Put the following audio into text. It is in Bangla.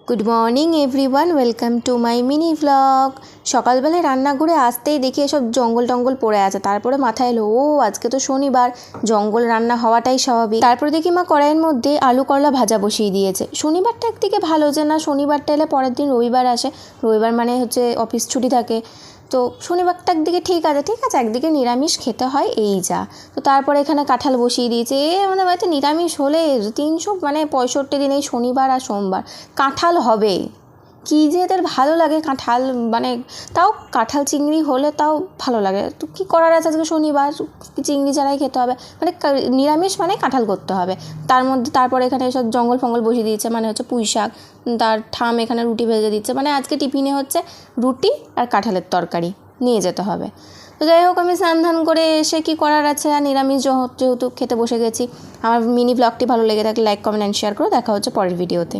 Good morning everyone, welcome to my mini vlog. সকালবেলায় রান্নাঘরে আসতেই দেখি এসব জঙ্গল টঙ্গল পড়ে আছে। তারপরে মাথায় এলো আজকে তো শনিবার, জঙ্গল রান্না হওয়াটাই স্বাভাবিক। তারপরে দেখি মা কড়াইয়ের মধ্যে আলু করলা ভাজা বসিয়ে দিয়েছে। শনিবারটা একদিকে ভালো যে না, শনিবারটা এলে পরের দিন রবিবার আসে। রবিবার মানে হচ্ছে অফিস ছুটি থাকে, তো শনিবারটা একদিকে ঠিক আছে, একদিকে নিরামিষ খেতে হয়, এই যা। তো তারপরে এখানে কাঁঠাল বসিয়ে দিয়েছে। আমাদের বাড়িতে নিরামিষ হলে 365 দিন এই শনিবার আর সোমবার কাঁঠাল হবে। কী যে এদের ভালো লাগে কাঁঠাল, মানে তাও কাঁঠাল চিংড়ি হলে তাও ভালো লাগে। তো কী করার আছে, আজকে শনিবার চিংড়ি ছাড়াই খেতে হবে, মানে নিরামিষ মানে কাঁঠাল করতে হবে। তারপরে এখানে সব জঙ্গল ফঙ্গল বসিয়ে দিয়েছে, মানে হচ্ছে পুঁই শাক, তার ঠাম এখানে রুটি ভেজে দিচ্ছে, মানে আজকে টিফিনে হচ্ছে রুটি আর কাঁঠালের তরকারি নিয়ে যেতে হবে। তো যাই হোক, আমি স্নান ধান করে এসে কী করার আছে, আর নিরামিষ যেহেতু খেতে বসে গেছি। আমার মিনি ব্লগটি ভালো লেগে থাকলে লাইক, কমেন্ট অ্যান্ড শেয়ার করো। দেখা হচ্ছে পরের ভিডিওতে।